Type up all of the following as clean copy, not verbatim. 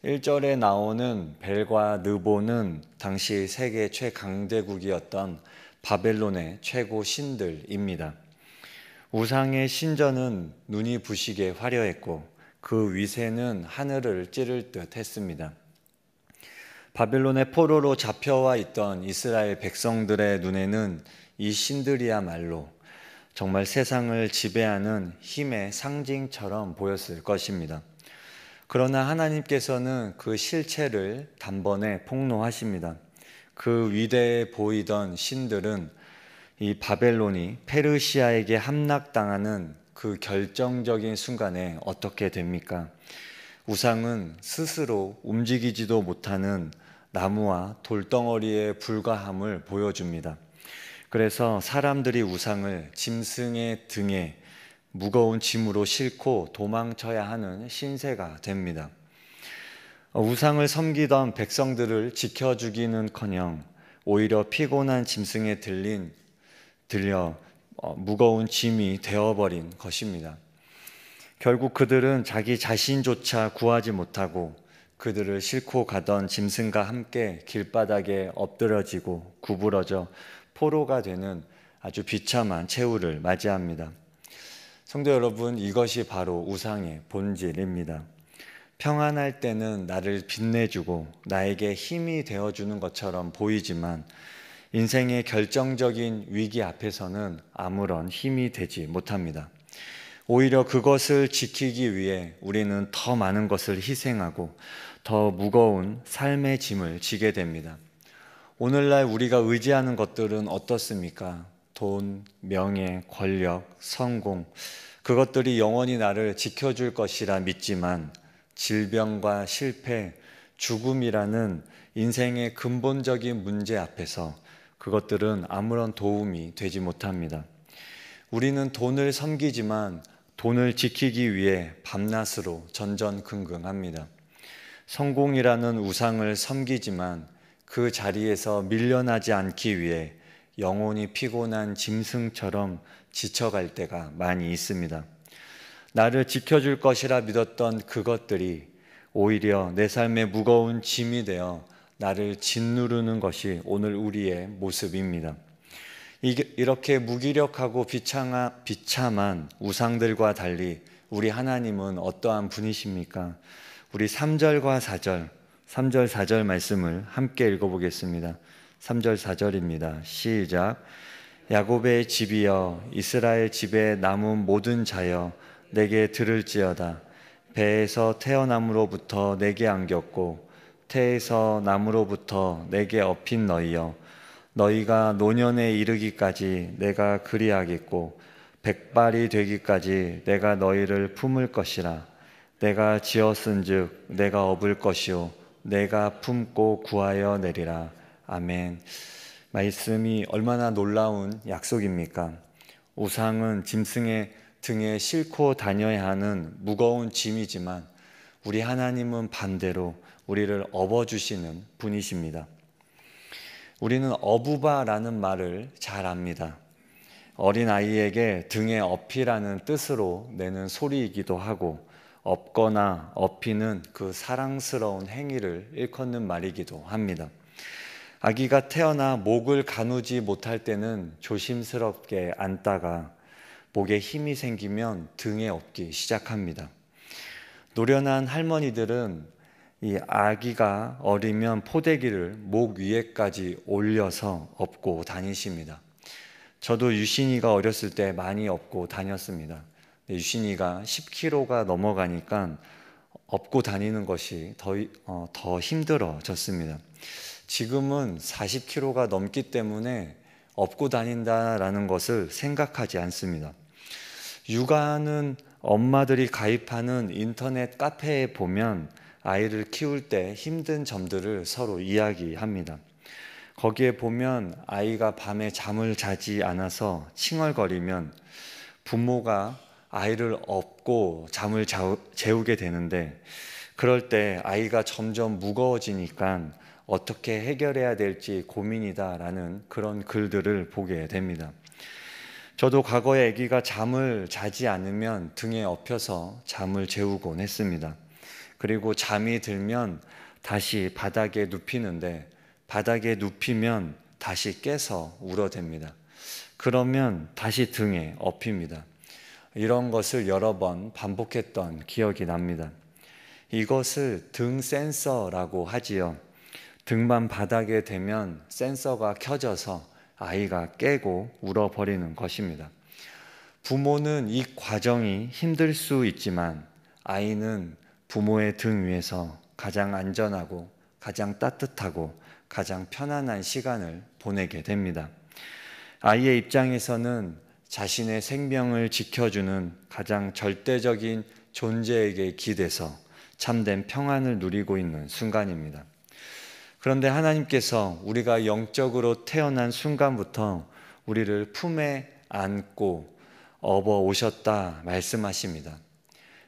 1절에 나오는 벨과 느보는 당시 세계 최강대국이었던 바벨론의 최고 신들입니다. 우상의 신전은 눈이 부시게 화려했고 그 위세는 하늘을 찌를 듯 했습니다. 바벨론의 포로로 잡혀와 있던 이스라엘 백성들의 눈에는 이 신들이야말로 정말 세상을 지배하는 힘의 상징처럼 보였을 것입니다. 그러나 하나님께서는 그 실체를 단번에 폭로하십니다. 그 위대해 보이던 신들은 이 바벨론이 페르시아에게 함락당하는 그 결정적인 순간에 어떻게 됩니까? 우상은 스스로 움직이지도 못하는 나무와 돌덩어리에 불과함을 보여줍니다. 그래서 사람들이 우상을 짐승의 등에 무거운 짐으로 싣고 도망쳐야 하는 신세가 됩니다. 우상을 섬기던 백성들을 지켜주기는커녕 오히려 피곤한 짐승에 들려 무거운 짐이 되어버린 것입니다. 결국 그들은 자기 자신조차 구하지 못하고 그들을 싣고 가던 짐승과 함께 길바닥에 엎드러지고 구부러져 포로가 되는 아주 비참한 최후를 맞이합니다. 성도 여러분, 이것이 바로 우상의 본질입니다. 평안할 때는 나를 빛내주고 나에게 힘이 되어주는 것처럼 보이지만 인생의 결정적인 위기 앞에서는 아무런 힘이 되지 못합니다. 오히려 그것을 지키기 위해 우리는 더 많은 것을 희생하고 더 무거운 삶의 짐을 지게 됩니다. 오늘날 우리가 의지하는 것들은 어떻습니까? 돈, 명예, 권력, 성공, 그것들이 영원히 나를 지켜줄 것이라 믿지만 질병과 실패, 죽음이라는 인생의 근본적인 문제 앞에서 그것들은 아무런 도움이 되지 못합니다. 우리는 돈을 섬기지만 돈을 지키기 위해 밤낮으로 전전긍긍합니다. 성공이라는 우상을 섬기지만 그 자리에서 밀려나지 않기 위해 영혼이 피곤한 짐승처럼 지쳐갈 때가 많이 있습니다. 나를 지켜줄 것이라 믿었던 그것들이 오히려 내 삶의 무거운 짐이 되어 나를 짓누르는 것이 오늘 우리의 모습입니다. 이렇게 무기력하고 비참한 우상들과 달리 우리 하나님은 어떠한 분이십니까? 우리 3절과 4절, 3절 4절 말씀을 함께 읽어보겠습니다. 3절 4절입니다. 시작. 야곱의 집이여 이스라엘 집에 남은 모든 자여 내게 들을지어다. 배에서 태어남으로부터 내게 안겼고 태에서 남으로부터 내게 업힌 너희여 너희가 노년에 이르기까지 내가 그리하겠고 백발이 되기까지 내가 너희를 품을 것이라. 내가 지었은즉 내가 업을 것이요 내가 품고 구하여 내리라. 아멘. 말씀이 얼마나 놀라운 약속입니까? 우상은 짐승의 등에 싣고 다녀야 하는 무거운 짐이지만 우리 하나님은 반대로 우리를 업어주시는 분이십니다. 우리는 어부바라는 말을 잘 압니다. 어린아이에게 등에 업히라는 뜻으로 내는 소리이기도 하고 업거나 업히는 그 사랑스러운 행위를 일컫는 말이기도 합니다. 아기가 태어나 목을 가누지 못할 때는 조심스럽게 안다가 목에 힘이 생기면 등에 업기 시작합니다. 노련한 할머니들은 이 아기가 어리면 포대기를 목 위에까지 올려서 업고 다니십니다. 저도 유신이가 어렸을 때 많이 업고 다녔습니다. 유신이가 10kg가 넘어가니까 업고 다니는 것이 더 힘들어졌습니다. 지금은 40kg가 넘기 때문에 업고 다닌다라는 것을 생각하지 않습니다. 육아하는 엄마들이 가입하는 인터넷 카페에 보면 아이를 키울 때 힘든 점들을 서로 이야기합니다. 거기에 보면 아이가 밤에 잠을 자지 않아서 칭얼거리면 부모가 아이를 업고 잠을 재우게 되는데 그럴 때 아이가 점점 무거워지니까 어떻게 해결해야 될지 고민이다라는 그런 글들을 보게 됩니다. 저도 과거에 아기가 잠을 자지 않으면 등에 업혀서 잠을 재우곤 했습니다. 그리고 잠이 들면 다시 바닥에 눕히는데 바닥에 눕히면 다시 깨서 울어댑니다. 그러면 다시 등에 엎입니다. 이런 것을 여러 번 반복했던 기억이 납니다. 이것을 등 센서라고 하지요. 등만 바닥에 대면 센서가 켜져서 아이가 깨고 울어버리는 것입니다. 부모는 이 과정이 힘들 수 있지만 아이는 부모의 등 위에서 가장 안전하고 가장 따뜻하고 가장 편안한 시간을 보내게 됩니다. 아이의 입장에서는 자신의 생명을 지켜주는 가장 절대적인 존재에게 기대서 참된 평안을 누리고 있는 순간입니다. 그런데 하나님께서 우리가 영적으로 태어난 순간부터 우리를 품에 안고 업어 오셨다 말씀하십니다.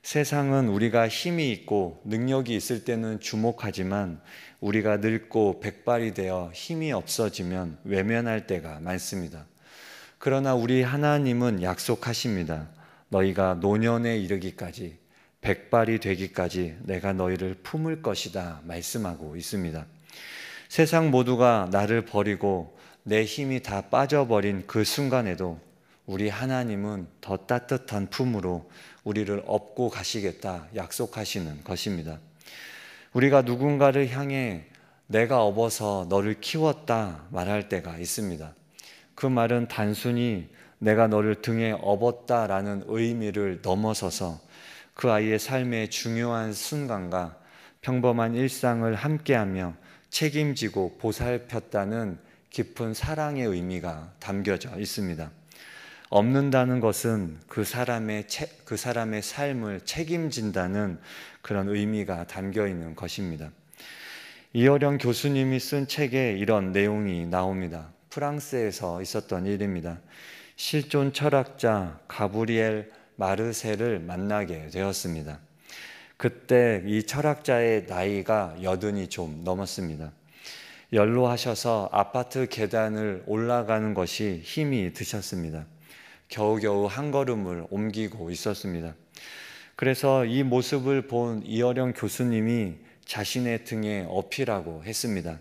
세상은 우리가 힘이 있고 능력이 있을 때는 주목하지만 우리가 늙고 백발이 되어 힘이 없어지면 외면할 때가 많습니다. 그러나 우리 하나님은 약속하십니다. 너희가 노년에 이르기까지 백발이 되기까지 내가 너희를 품을 것이다 말씀하고 있습니다. 세상 모두가 나를 버리고 내 힘이 다 빠져버린 그 순간에도 우리 하나님은 더 따뜻한 품으로 우리를 업고 가시겠다 약속하시는 것입니다. 우리가 누군가를 향해 내가 업어서 너를 키웠다 말할 때가 있습니다. 그 말은 단순히 내가 너를 등에 업었다라는 의미를 넘어서서 그 아이의 삶의 중요한 순간과 평범한 일상을 함께하며 책임지고 보살폈다는 깊은 사랑의 의미가 담겨져 있습니다. 업는다는 것은 그 사람의 삶을 책임진다는 그런 의미가 담겨 있는 것입니다. 이어령 교수님이 쓴 책에 이런 내용이 나옵니다. 프랑스에서 있었던 일입니다. 실존 철학자 가브리엘 마르셀을 만나게 되었습니다. 그때 이 철학자의 나이가 80이 좀 넘었습니다. 연로하셔서 아파트 계단을 올라가는 것이 힘이 드셨습니다. 겨우겨우 한 걸음을 옮기고 있었습니다. 그래서 이 모습을 본 이어령 교수님이 자신의 등에 업히라고 했습니다.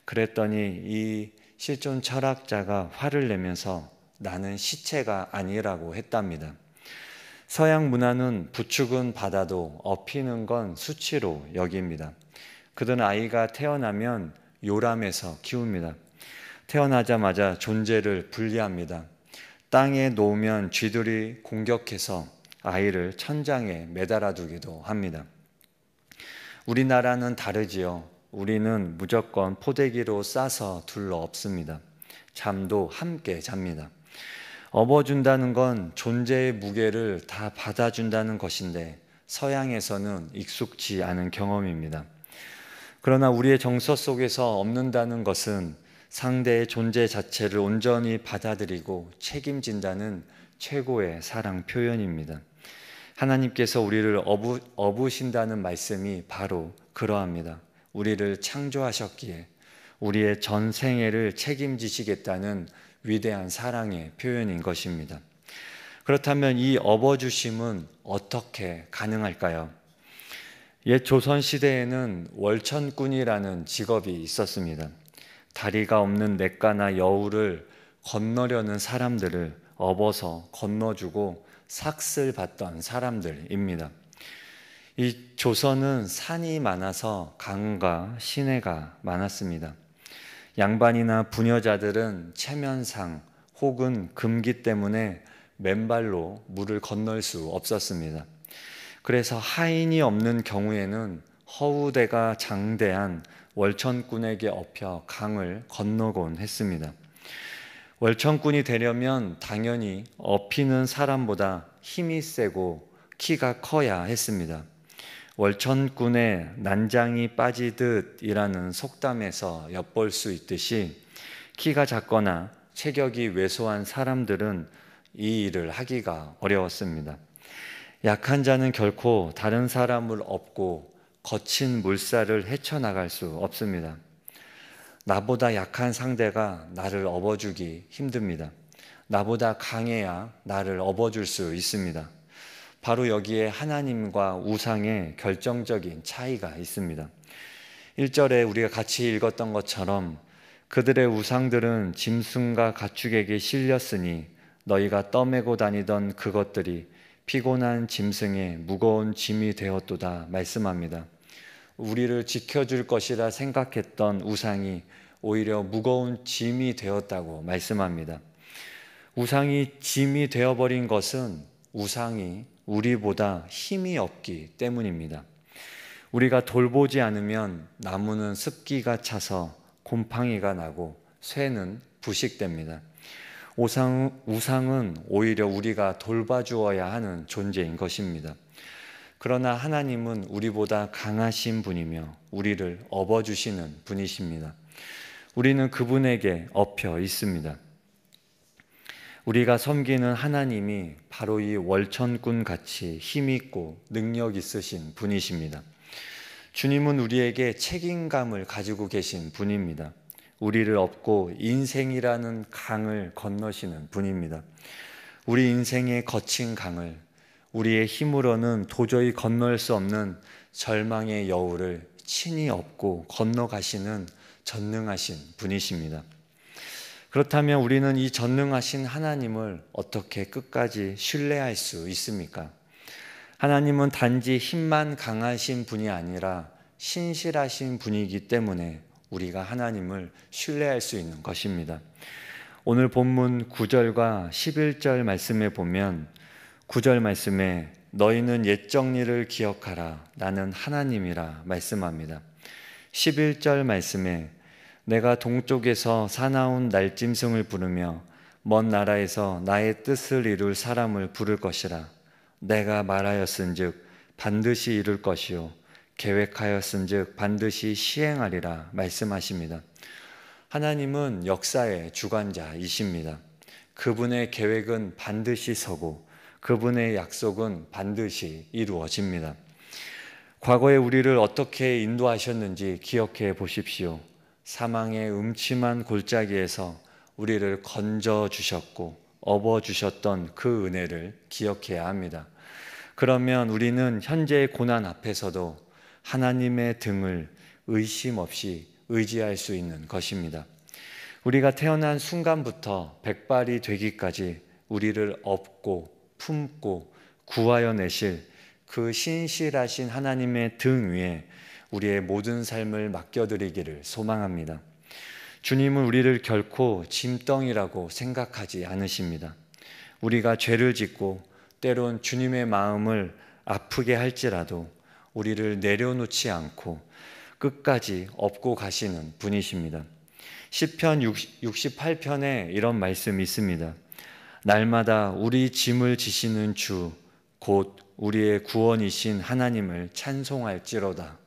그랬더니 이 실존 철학자가 화를 내면서 나는 시체가 아니라고 했답니다. 서양 문화는 부축은 받아도 업히는 건 수치로 여깁니다. 그들은 아이가 태어나면 요람해서 키웁니다. 태어나자마자 존재를 분리합니다. 땅에 놓으면 쥐들이 공격해서 아이를 천장에 매달아 두기도 합니다. 우리나라는 다르지요. 우리는 무조건 포대기로 싸서 둘러 엎습니다. 잠도 함께 잡니다. 업어준다는 건 존재의 무게를 다 받아준다는 것인데 서양에서는 익숙지 않은 경험입니다. 그러나 우리의 정서 속에서 업는다는 것은 상대의 존재 자체를 온전히 받아들이고 책임진다는 최고의 사랑 표현입니다. 하나님께서 우리를 업으신다는 말씀이 바로 그러합니다. 우리를 창조하셨기에 우리의 전 생애를 책임지시겠다는 위대한 사랑의 표현인 것입니다. 그렇다면 이 업어주심은 어떻게 가능할까요? 옛 조선시대에는 월천꾼이라는 직업이 있었습니다. 다리가 없는 냇가나 여우를 건너려는 사람들을 업어서 건너주고 삭슬 받던 사람들입니다. 이 조선은 산이 많아서 강과 시내가 많았습니다. 양반이나 부녀자들은 체면상 혹은 금기 때문에 맨발로 물을 건널 수 없었습니다. 그래서 하인이 없는 경우에는 허우대가 장대한 월천꾼에게 업혀 강을 건너곤 했습니다. 월천꾼이 되려면 당연히 업히는 사람보다 힘이 세고 키가 커야 했습니다. 월천꾼의 난장이 빠지듯이라는 속담에서 엿볼 수 있듯이 키가 작거나 체격이 왜소한 사람들은 이 일을 하기가 어려웠습니다. 약한 자는 결코 다른 사람을 업고 거친 물살을 헤쳐나갈 수 없습니다. 나보다 약한 상대가 나를 업어주기 힘듭니다. 나보다 강해야 나를 업어줄 수 있습니다. 바로 여기에 하나님과 우상의 결정적인 차이가 있습니다. 1절에 우리가 같이 읽었던 것처럼 그들의 우상들은 짐승과 가축에게 실렸으니 너희가 떠매고 다니던 그것들이 피곤한 짐승의 무거운 짐이 되었도다 말씀합니다. 우리를 지켜줄 것이라 생각했던 우상이 오히려 무거운 짐이 되었다고 말씀합니다. 우상이 짐이 되어버린 것은 우상이 우리보다 힘이 없기 때문입니다. 우리가 돌보지 않으면 나무는 습기가 차서 곰팡이가 나고 쇠는 부식됩니다. 우상은 오히려 우리가 돌봐주어야 하는 존재인 것입니다. 그러나 하나님은 우리보다 강하신 분이며 우리를 업어주시는 분이십니다. 우리는 그분에게 엎여 있습니다. 우리가 섬기는 하나님이 바로 이 월천군 같이 힘있고 능력 있으신 분이십니다. 주님은 우리에게 책임감을 가지고 계신 분입니다. 우리를 업고 인생이라는 강을 건너시는 분입니다. 우리 인생의 거친 강을 우리의 힘으로는 도저히 건널 수 없는 절망의 여울을 친히 업고 건너가시는 전능하신 분이십니다. 그렇다면 우리는 이 전능하신 하나님을 어떻게 끝까지 신뢰할 수 있습니까? 하나님은 단지 힘만 강하신 분이 아니라 신실하신 분이기 때문에 우리가 하나님을 신뢰할 수 있는 것입니다. 오늘 본문 9절과 11절 말씀에 보면 9절 말씀에 너희는 옛 정리를 기억하라 나는 하나님이라 말씀합니다. 11절 말씀에 내가 동쪽에서 사나운 날짐승을 부르며 먼 나라에서 나의 뜻을 이룰 사람을 부를 것이라 내가 말하였은즉 반드시 이룰 것이요 계획하였은즉 반드시 시행하리라 말씀하십니다. 하나님은 역사의 주관자이십니다. 그분의 계획은 반드시 서고 그분의 약속은 반드시 이루어집니다. 과거에 우리를 어떻게 인도하셨는지 기억해 보십시오. 사망의 음침한 골짜기에서 우리를 건져주셨고 업어주셨던 그 은혜를 기억해야 합니다. 그러면 우리는 현재의 고난 앞에서도 하나님의 등을 의심 없이 의지할 수 있는 것입니다. 우리가 태어난 순간부터 백발이 되기까지 우리를 업고 품고 구하여 내실 그 신실하신 하나님의 등 위에 우리의 모든 삶을 맡겨드리기를 소망합니다. 주님은 우리를 결코 짐덩이라고 생각하지 않으십니다. 우리가 죄를 짓고 때론 주님의 마음을 아프게 할지라도 우리를 내려놓지 않고 끝까지 업고 가시는 분이십니다. 시편 68편에 이런 말씀이 있습니다. 날마다 우리 짐을 지시는 주 곧 우리의 구원이신 하나님을 찬송할지로다.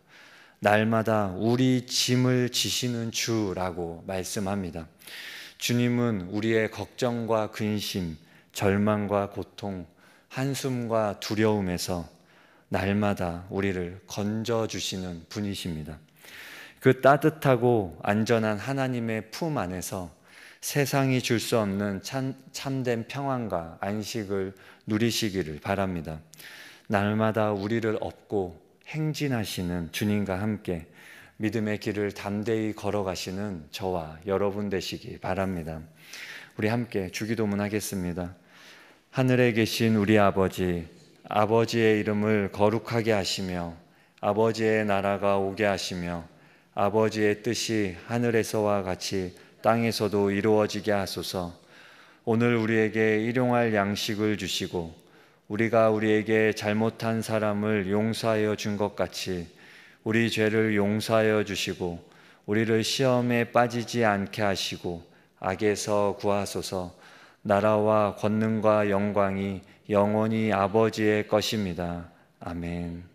날마다 우리 짐을 지시는 주라고 말씀합니다. 주님은 우리의 걱정과 근심, 절망과 고통, 한숨과 두려움에서 날마다 우리를 건져주시는 분이십니다. 그 따뜻하고 안전한 하나님의 품 안에서 세상이 줄 수 없는 참된 평안과 안식을 누리시기를 바랍니다. 날마다 우리를 업고 행진하시는 주님과 함께 믿음의 길을 담대히 걸어가시는 저와 여러분 되시기 바랍니다. 우리 함께 주기도문 하겠습니다. 하늘에 계신 우리 아버지, 아버지의 이름을 거룩하게 하시며 아버지의 나라가 오게 하시며 아버지의 뜻이 하늘에서와 같이 땅에서도 이루어지게 하소서. 오늘 우리에게 일용할 양식을 주시고 우리가 우리에게 잘못한 사람을 용서하여 준 것 같이 우리 죄를 용서하여 주시고 우리를 시험에 빠지지 않게 하시고 악에서 구하소서. 나라와 권능과 영광이 영원히 아버지의 것입니다. 아멘.